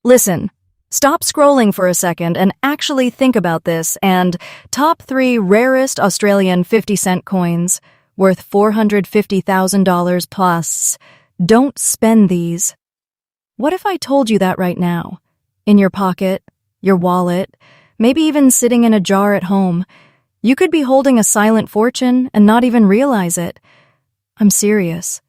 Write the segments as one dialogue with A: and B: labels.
A: Listen, stop scrolling for a second and actually think about this and top 3 rarest Australian 50-cent coins worth $450,000 plus. Don't spend these. What if I told you that right now? In your pocket, your wallet, maybe even sitting in a jar at home. You could be holding a silent fortune and not even realize it. I'm serious.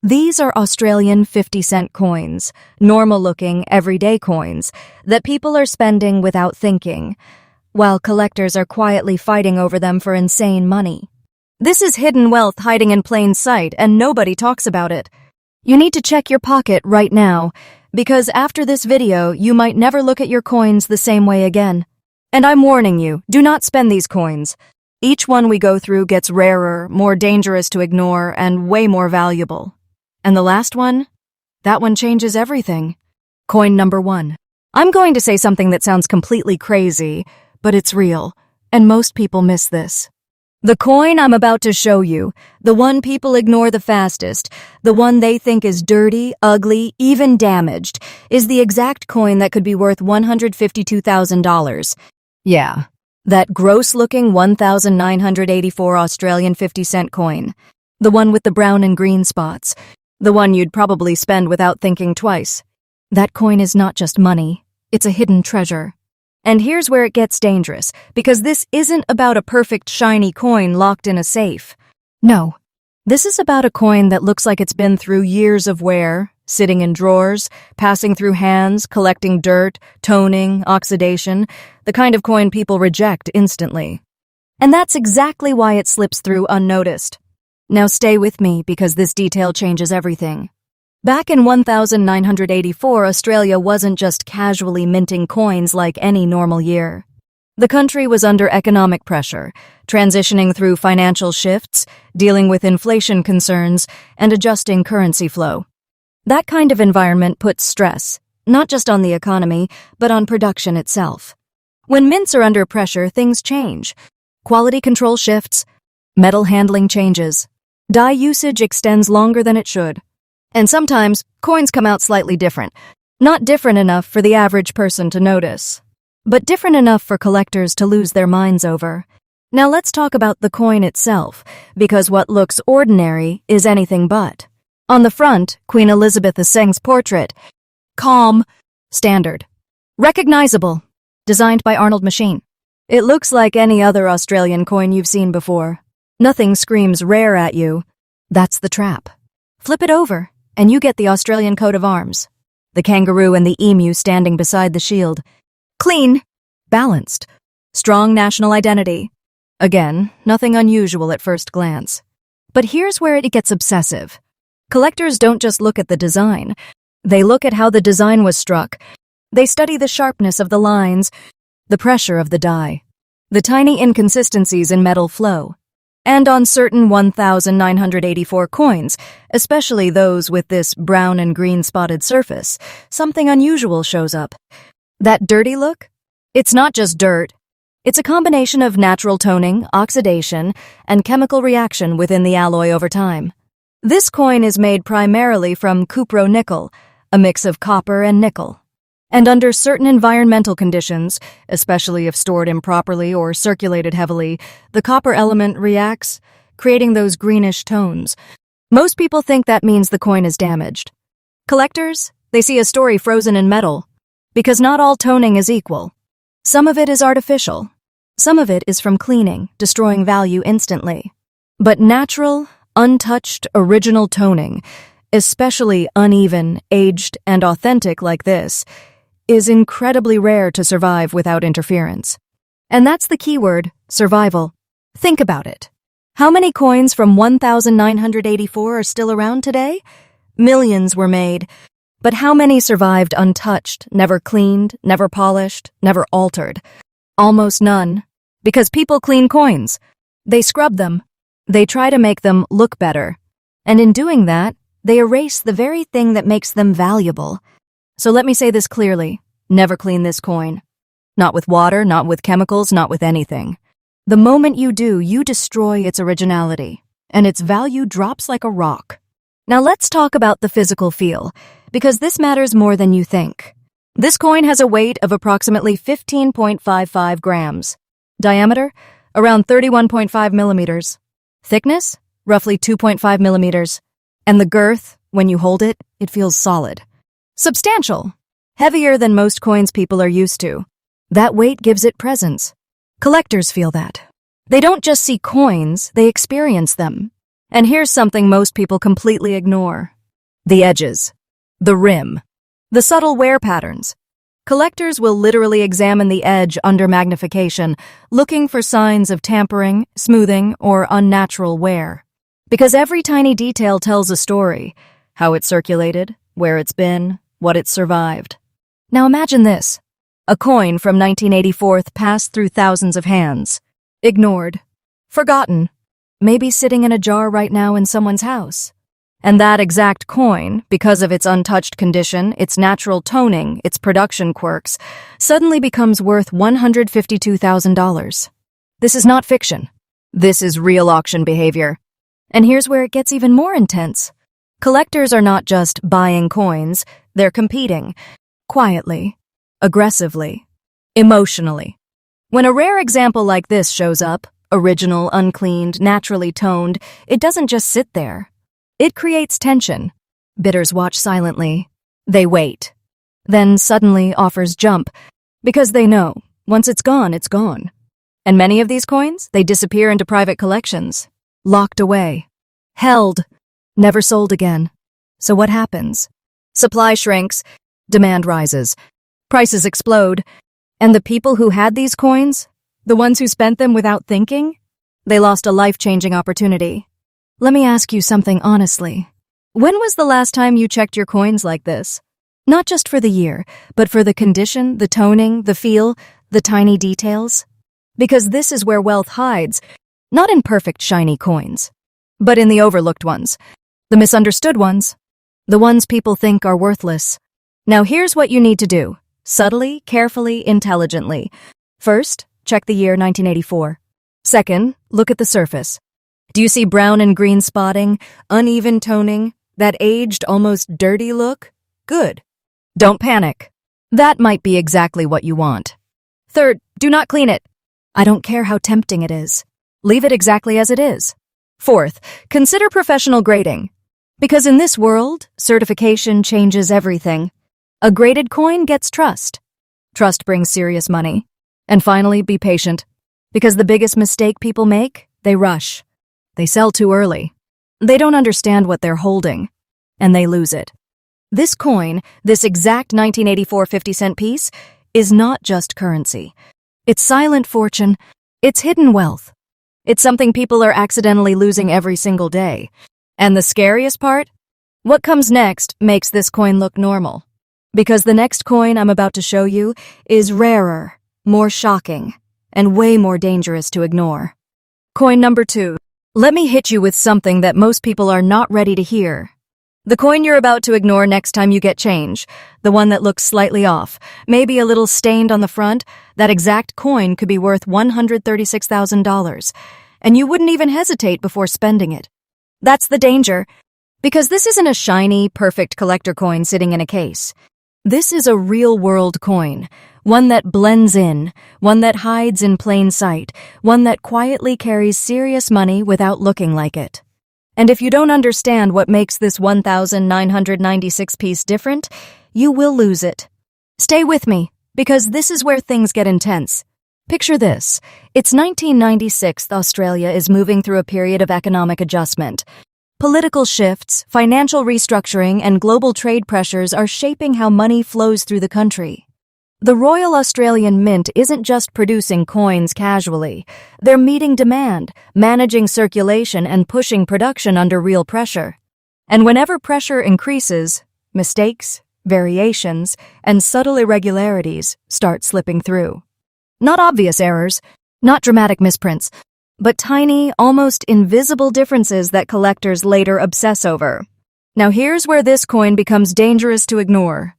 A: These are Australian 50-cent coins, normal-looking, everyday coins, that people are spending without thinking, while collectors are quietly fighting over them for insane money. This is hidden wealth hiding in plain sight, and nobody talks about it. You need to check your pocket right now, because after this video, you might never look at your coins the same way again. And I'm warning you, do not spend these coins. Each one we go through gets rarer, more dangerous to ignore, and way more valuable. And the last one? That one changes everything. Coin number 1. I'm going to say something that sounds completely crazy, but it's real, and most people miss this. The coin I'm about to show you, the one people ignore the fastest, the one they think is dirty, ugly, even damaged, is the exact coin that could be worth $152,000. Yeah, that gross-looking 1,984 Australian 50-cent coin. The one with the brown and green spots. The one you'd probably spend without thinking twice. That coin is not just money, it's a hidden treasure. And here's where it gets dangerous, because this isn't about a perfect shiny coin locked in a safe. No, this is about a coin that looks like it's been through years of wear, sitting in drawers, passing through hands, collecting dirt, toning, oxidation, the kind of coin people reject instantly. And that's exactly why it slips through unnoticed. Now stay with me, because this detail changes everything. Back in 1984, Australia wasn't just casually minting coins like any normal year. The country was under economic pressure, transitioning through financial shifts, dealing with inflation concerns, and adjusting currency flow. That kind of environment puts stress, not just on the economy, but on production itself. When mints are under pressure, things change. Quality control shifts, metal handling changes, dye usage extends longer than it should. And sometimes, coins come out slightly different. Not different enough for the average person to notice, but different enough for collectors to lose their minds over. Now let's talk about the coin itself, because what looks ordinary is anything but. On the front, Queen Elizabeth II's portrait. Calm. Standard. Recognizable. Designed by Arnold Machine. It looks like any other Australian coin you've seen before. Nothing screams rare at you. That's the trap. Flip it over, and you get the Australian coat of arms. The kangaroo and the emu standing beside the shield. Clean. Balanced. Strong national identity. Again, nothing unusual at first glance. But here's where it gets obsessive. Collectors don't just look at the design. They look at how the design was struck. They study the sharpness of the lines, the pressure of the die, the tiny inconsistencies in metal flow. And on certain 1,984 coins, especially those with this brown and green spotted surface, something unusual shows up. That dirty look? It's not just dirt. It's a combination of natural toning, oxidation, and chemical reaction within the alloy over time. This coin is made primarily from cupro-nickel, a mix of copper and nickel. And under certain environmental conditions, especially if stored improperly or circulated heavily, the copper element reacts, creating those greenish tones. Most people think that means the coin is damaged. Collectors, they see a story frozen in metal, because not all toning is equal. Some of it is artificial. Some of it is from cleaning, destroying value instantly. But natural, untouched, original toning, especially uneven, aged, and authentic like this, is incredibly rare to survive without interference. And that's the key word, survival. Think about it. How many coins from 1984 are still around today? Millions were made. But how many survived untouched, never cleaned, never polished, never altered? Almost none. Because people clean coins. They scrub them. They try to make them look better. And in doing that, they erase the very thing that makes them valuable. So let me say this clearly. Never clean this coin. Not with water, not with chemicals, not with anything. The moment you do, you destroy its originality, and its value drops like a rock. Now let's talk about the physical feel, because this matters more than you think. This coin has a weight of approximately 15.55 grams. Diameter, around 31.5 millimeters. Thickness, roughly 2.5 millimeters. And the girth, when you hold it, it feels solid. Substantial. Heavier than most coins people are used to. That weight gives it presence. Collectors feel that. They don't just see coins, they experience them. And here's something most people completely ignore. The edges. The rim. The subtle wear patterns. Collectors will literally examine the edge under magnification, looking for signs of tampering, smoothing, or unnatural wear. Because every tiny detail tells a story. How it circulated, where it's been, what it survived. Now imagine this. A coin from 1984 passed through thousands of hands. Ignored. Forgotten. Maybe sitting in a jar right now in someone's house. And that exact coin, because of its untouched condition, its natural toning, its production quirks, suddenly becomes worth $152,000. This is not fiction. This is real auction behavior. And here's where it gets even more intense. Collectors are not just buying coins, they're competing. Quietly. Aggressively. Emotionally. When a rare example like this shows up, original, uncleaned, naturally toned, it doesn't just sit there. It creates tension. Bidders watch silently. They wait. Then suddenly offers jump, because they know, once it's gone, it's gone. And many of these coins, they disappear into private collections. Locked away. Held. Never sold again. So what happens? Supply shrinks. Demand rises. Prices explode. And the people who had these coins, the ones who spent them without thinking, they lost a life-changing opportunity. Let me ask you something honestly. When was the last time you checked your coins like this? Not just for the year, but for the condition, the toning, the feel, the tiny details? Because this is where wealth hides, not in perfect shiny coins, but in the overlooked ones, the misunderstood ones, the ones people think are worthless. Now here's what you need to do. Subtly, carefully, intelligently. First, check the year 1984. Second, look at the surface. Do you see brown and green spotting, uneven toning, that aged, almost dirty look? Good. Don't panic. That might be exactly what you want. Third, do not clean it. I don't care how tempting it is. Leave it exactly as it is. Fourth, consider professional grading. Because in this world, certification changes everything. A graded coin gets trust. Trust brings serious money. And finally, be patient. Because the biggest mistake people make, they rush. They sell too early. They don't understand what they're holding. And they lose it. This coin, this exact 1984 50-cent piece, is not just currency. It's silent fortune. It's hidden wealth. It's something people are accidentally losing every single day. And the scariest part? What comes next makes this coin look normal. Because the next coin I'm about to show you is rarer, more shocking, and way more dangerous to ignore. Coin number 2. Let me hit you with something that most people are not ready to hear. The coin you're about to ignore next time you get change, the one that looks slightly off, maybe a little stained on the front, that exact coin could be worth $136,000, and you wouldn't even hesitate before spending it. That's the danger, because this isn't a shiny, perfect collector coin sitting in a case. This is a real-world coin, one that blends in, one that hides in plain sight, one that quietly carries serious money without looking like it. And if you don't understand what makes this 1,996 piece different, you will lose it. Stay with me, because this is where things get intense. Picture this. It's 1996. Australia is moving through a period of economic adjustment. Political shifts, financial restructuring, and global trade pressures are shaping how money flows through the country. The Royal Australian Mint isn't just producing coins casually. They're meeting demand, managing circulation, and pushing production under real pressure. And whenever pressure increases, mistakes, variations, and subtle irregularities start slipping through. Not obvious errors, not dramatic misprints, but tiny, almost invisible differences that collectors later obsess over. Now here's where this coin becomes dangerous to ignore.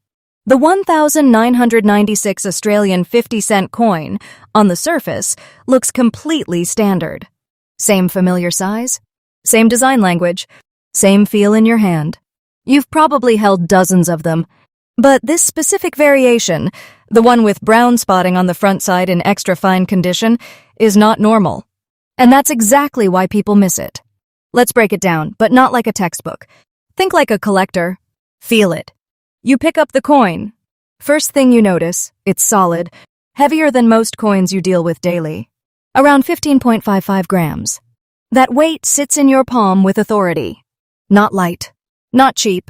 A: The 1,996 Australian 50-cent coin, on the surface, looks completely standard. Same familiar size, same design language, same feel in your hand. You've probably held dozens of them, But this specific variation, the one with brown spotting on the front side in extra fine condition, is not normal. And that's exactly why people miss it. Let's break it down, but not like a textbook. Think like a collector. Feel it. You pick up the coin. First thing you notice, it's solid, heavier than most coins you deal with daily. Around 15.55 grams. That weight sits in your palm with authority. Not light. Not cheap.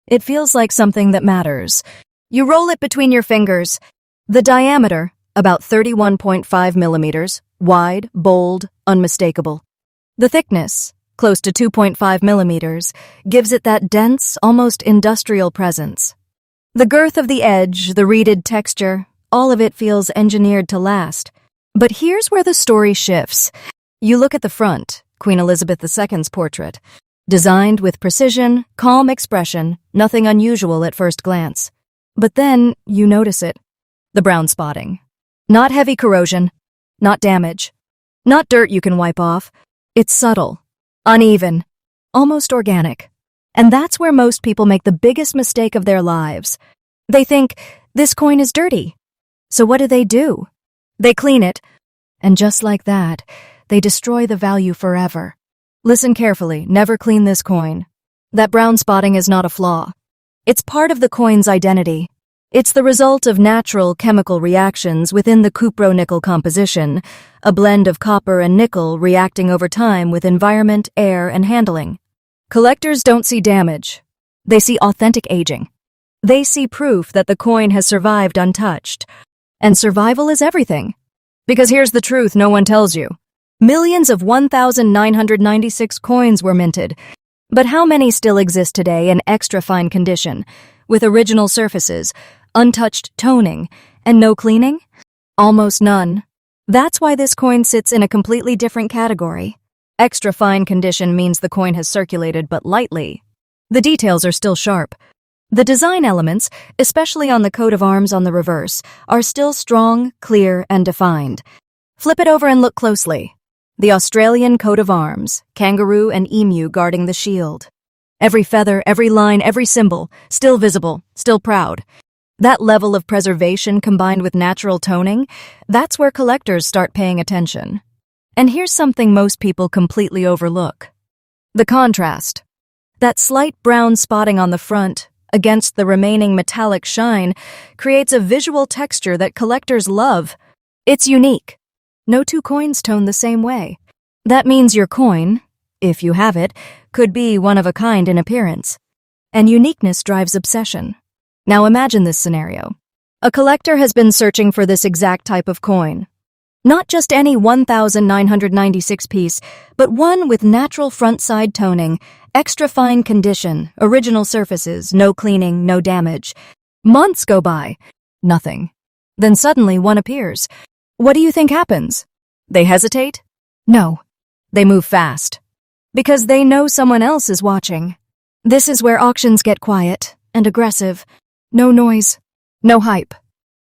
A: It feels like something that matters. You roll it between your fingers. The diameter, about 31.5 millimeters, wide, bold, unmistakable. The thickness, close to 2.5 millimeters, gives it that dense, almost industrial presence. The girth of the edge, the reeded texture, all of it feels engineered to last. But here's where the story shifts. You look at the front, Queen Elizabeth II's portrait. Designed with precision, calm expression, nothing unusual at first glance. But then you notice it. The brown spotting. Not heavy corrosion. Not damage. Not dirt you can wipe off. It's subtle. Uneven. Almost organic. And that's where most people make the biggest mistake of their lives. They think, this coin is dirty. So what do? They clean it. And just like that, they destroy the value forever. Listen carefully, never clean this coin. That brown spotting is not a flaw. It's part of the coin's identity. It's the result of natural chemical reactions within the cupro-nickel composition, a blend of copper and nickel reacting over time with environment, air, and handling. Collectors don't see damage. They see authentic aging. They see proof that the coin has survived untouched. And survival is everything. Because here's the truth no one tells you. Millions of 1,996 coins were minted. But how many still exist today in extra fine condition, with original surfaces, untouched toning, and no cleaning? Almost none. That's why this coin sits in a completely different category. Extra fine condition means the coin has circulated but lightly. The details are still sharp. The design elements, especially on the coat of arms on the reverse, are still strong, clear, and defined. Flip it over and look closely. The Australian coat of arms, kangaroo and emu guarding the shield. Every feather, every line, every symbol, still visible, still proud. That level of preservation combined with natural toning, that's where collectors start paying attention. And here's something most people completely overlook. The contrast. That slight brown spotting on the front, against the remaining metallic shine, creates a visual texture that collectors love. It's unique. No two coins tone the same way. That means your coin, if you have it, could be one of a kind in appearance. And uniqueness drives obsession. Now imagine this scenario. A collector has been searching for this exact type of coin. Not just any 1,996 piece, but one with natural front-side toning, extra fine condition, original surfaces, no cleaning, no damage. Months go by. Nothing. Then suddenly one appears. What do you think happens? They hesitate? No. They move fast. Because they know someone else is watching. This is where auctions get quiet and aggressive. No noise. No hype.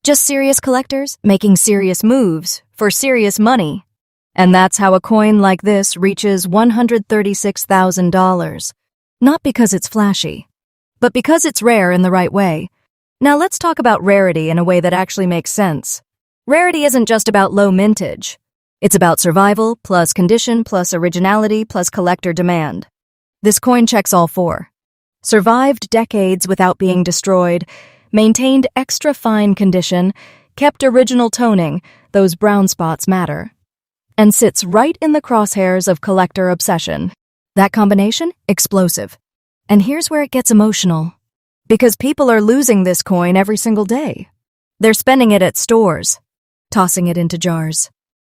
A: Just serious collectors making serious moves for serious money. And that's how a coin like this reaches $136,000. Not because it's flashy, but because it's rare in the right way. Now let's talk about rarity in a way that actually makes sense. Rarity isn't just about low mintage. It's about survival, plus condition, plus originality, plus collector demand. This coin checks all four. Survived decades without being destroyed, maintained extra fine condition, kept original toning, those brown spots matter, and sits right in the crosshairs of collector obsession. That combination? Explosive. And here's where it gets emotional. Because people are losing this coin every single day. They're spending it at stores. Tossing it into jars,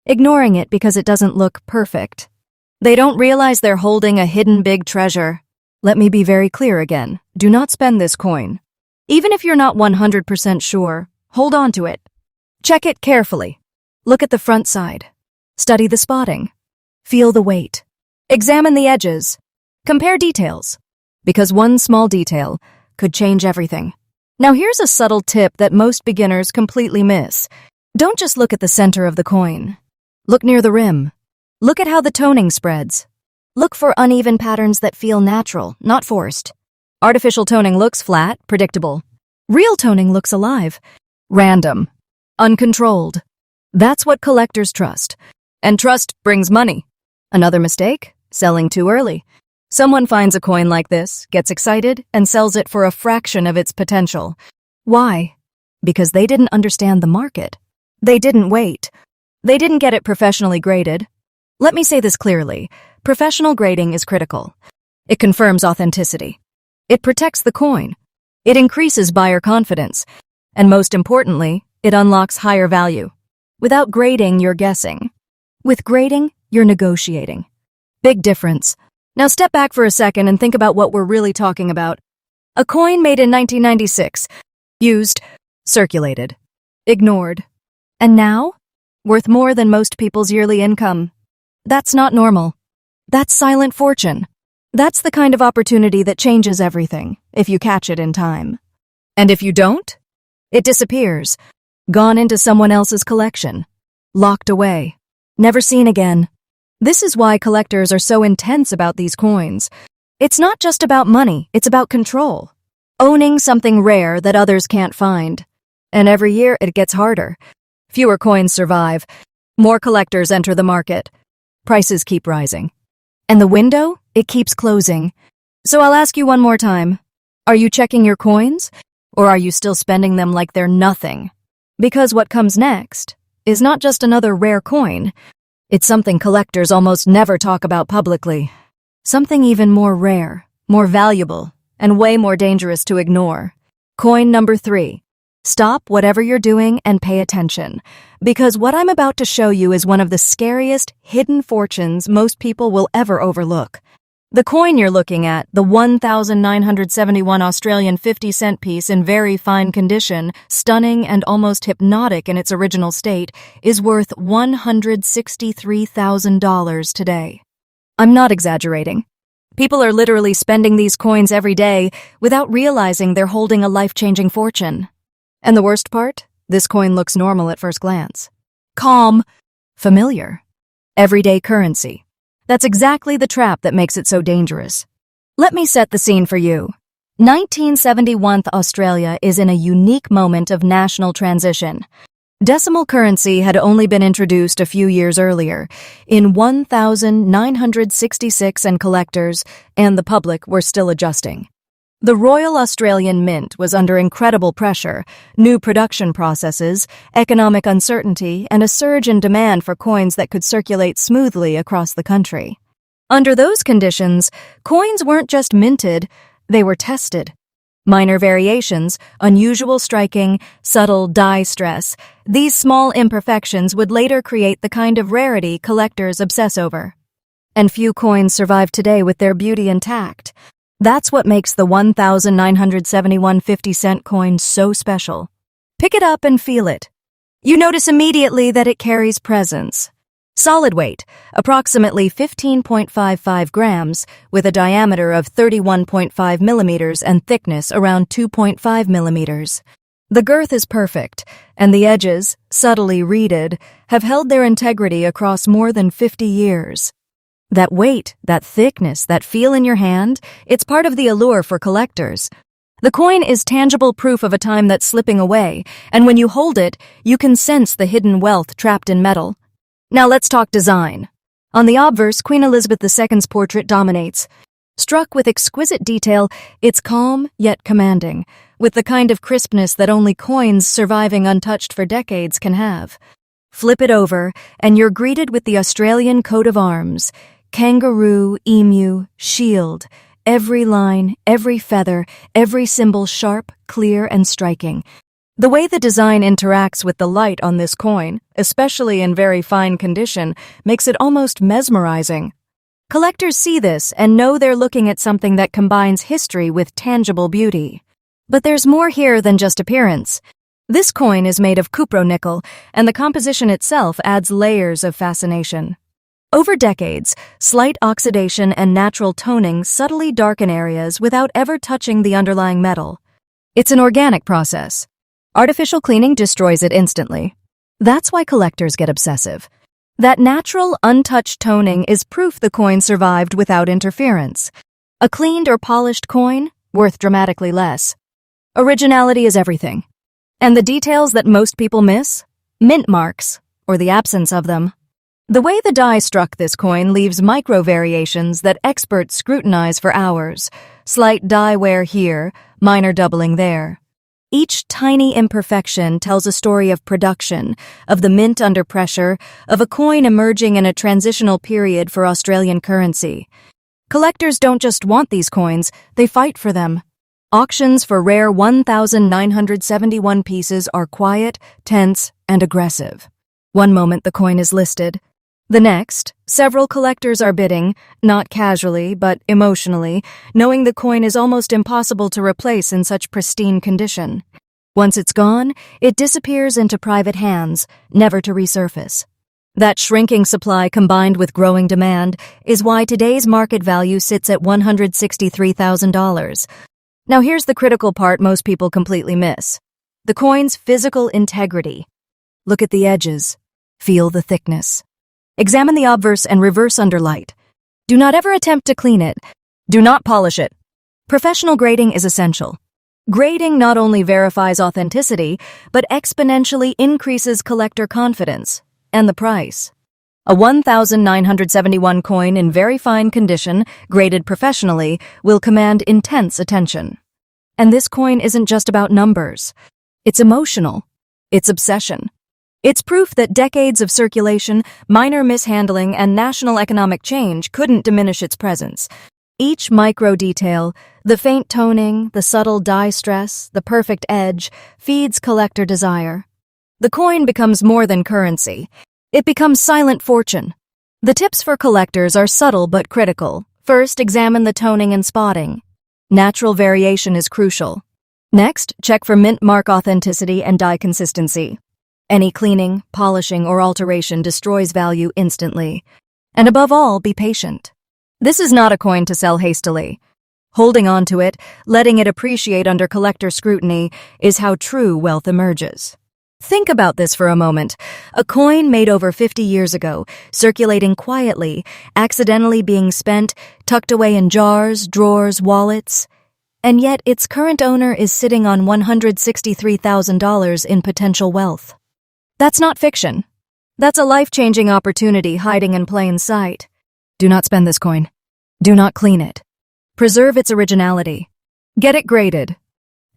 A: ignoring it because it doesn't look perfect. They don't realize they're holding a hidden big treasure. Let me be very clear again. Do not spend this coin. Even if you're not 100% sure, hold on to it. Check it carefully. Look at the front side. Study the spotting. Feel the weight. Examine the edges. Compare details. Because one small detail could change everything. Now here's a subtle tip that most beginners completely miss. Don't just look at the center of the coin. Look near the rim. Look at how the toning spreads. Look for uneven patterns that feel natural, not forced. Artificial toning looks flat, predictable. Real toning looks alive, random, uncontrolled. That's what collectors trust. And trust brings money. Another mistake? Selling too early. Someone finds a coin like this, gets excited, and sells it for a fraction of its potential. Why? Because they didn't understand the market. They didn't wait. They didn't get it professionally graded. Let me say this clearly. Professional grading is critical. It confirms authenticity. It protects the coin. It increases buyer confidence. And most importantly, it unlocks higher value. Without grading, you're guessing. With grading, you're negotiating. Big difference. Now step back for a second and think about what we're really talking about. A coin made in 1996. Used, circulated, ignored. And now? Worth more than most people's yearly income. That's not normal. That's silent fortune. That's the kind of opportunity that changes everything, if you catch it in time. And if you don't? It disappears. Gone into someone else's collection. Locked away. Never seen again. This is why collectors are so intense about these coins. It's not just about money, it's about control. Owning something rare that others can't find. And every year it gets harder. Fewer coins survive. More collectors enter the market. Prices keep rising. And the window, it keeps closing. So I'll ask you one more time. Are you checking your coins? Or are you still spending them like they're nothing? Because what comes next is not just another rare coin. It's something collectors almost never talk about publicly. Something even more rare, more valuable, and way more dangerous to ignore. Coin number 3. Stop whatever you're doing and pay attention. Because what I'm about to show you is one of the scariest hidden fortunes most people will ever overlook. The coin you're looking at, the 1,971 Australian 50-cent piece in very fine condition, stunning and almost hypnotic in its original state, is worth $163,000 today. I'm not exaggerating. People are literally spending these coins every day without realizing they're holding a life-changing fortune. And the worst part? This coin looks normal at first glance. Calm. Familiar. Everyday currency. That's exactly the trap that makes it so dangerous. Let me set the scene for you. 1971 Australia is in a unique moment of national transition. Decimal currency had only been introduced a few years earlier, in 1966, and collectors and the public were still adjusting. The Royal Australian Mint was under incredible pressure, new production processes, economic uncertainty, and a surge in demand for coins that could circulate smoothly across the country. Under those conditions, coins weren't just minted, they were tested. Minor variations, unusual striking, subtle die stress, these small imperfections would later create the kind of rarity collectors obsess over. And few coins survive today with their beauty intact. That's what makes the 1,971 50-cent coin so special. Pick it up and feel it. You notice immediately that it carries presence. Solid weight, approximately 15.55 grams, with a diameter of 31.5 millimeters and thickness around 2.5 millimeters. The girth is perfect, and the edges, subtly reeded, have held their integrity across more than 50 years. That weight, that thickness, that feel in your hand, it's part of the allure for collectors. The coin is tangible proof of a time that's slipping away, and when you hold it, you can sense the hidden wealth trapped in metal. Now let's talk design. On the obverse, Queen Elizabeth II's portrait dominates. Struck with exquisite detail, it's calm yet commanding, with the kind of crispness that only coins surviving untouched for decades can have. Flip it over, and you're greeted with the Australian coat of arms. Kangaroo, emu, shield. Every line, every feather, every symbol sharp, clear, and striking. The way the design interacts with the light on this coin, especially in very fine condition, makes it almost mesmerizing. Collectors see this and know they're looking at something that combines history with tangible beauty. But there's more here than just appearance. This coin is made of cupronickel, and the composition itself adds layers of fascination. Over decades, slight oxidation and natural toning subtly darken areas without ever touching the underlying metal. It's an organic process. Artificial cleaning destroys it instantly. That's why collectors get obsessive. That natural, untouched toning is proof the coin survived without interference. A cleaned or polished coin, worth dramatically less. Originality is everything. And the details that most people miss? Mint marks, or the absence of them. The way the die struck this coin leaves micro-variations that experts scrutinize for hours. Slight die wear here, minor doubling there. Each tiny imperfection tells a story of production, of the mint under pressure, of a coin emerging in a transitional period for Australian currency. Collectors don't just want these coins, they fight for them. Auctions for rare 1,971 pieces are quiet, tense, and aggressive. One moment the coin is listed. The next, several collectors are bidding, not casually, but emotionally, knowing the coin is almost impossible to replace in such pristine condition. Once it's gone, it disappears into private hands, never to resurface. That shrinking supply combined with growing demand is why today's market value sits at $163,000. Now here's the critical part most people completely miss. The coin's physical integrity. Look at the edges. Feel the thickness. Examine the obverse and reverse under light. Do not ever attempt to clean it. Do not polish it. Professional grading is essential. Grading not only verifies authenticity, but exponentially increases collector confidence. And the price. A 1,971 coin in very fine condition, graded professionally, will command intense attention. And this coin isn't just about numbers. It's emotional. It's obsession. It's proof that decades of circulation, minor mishandling, and national economic change couldn't diminish its presence. Each micro detail, the faint toning, the subtle die stress, the perfect edge, feeds collector desire. The coin becomes more than currency. It becomes silent fortune. The tips for collectors are subtle but critical. First, examine the toning and spotting. Natural variation is crucial. Next, check for mint mark authenticity and die consistency. Any cleaning, polishing, or alteration destroys value instantly. And above all, be patient. This is not a coin to sell hastily. Holding on to it, letting it appreciate under collector scrutiny, is how true wealth emerges. Think about this for a moment. A coin made over 50 years ago, circulating quietly, accidentally being spent, tucked away in jars, drawers, wallets. And yet its current owner is sitting on $163,000 in potential wealth. That's not fiction. That's a life-changing opportunity hiding in plain sight. Do not spend this coin. Do not clean it. Preserve its originality. Get it graded.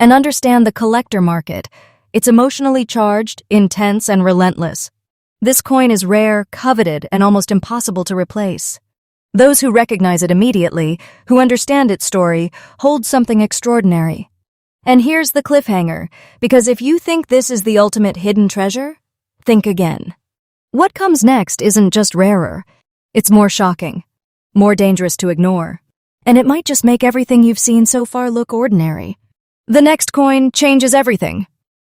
A: And understand the collector market. It's emotionally charged, intense, and relentless. This coin is rare, coveted, and almost impossible to replace. Those who recognize it immediately, who understand its story, hold something extraordinary. And here's the cliffhanger, because if you think this is the ultimate hidden treasure, think again. What comes next isn't just rarer. It's more shocking, more dangerous to ignore, and it might just make everything you've seen so far look ordinary. The next coin changes everything.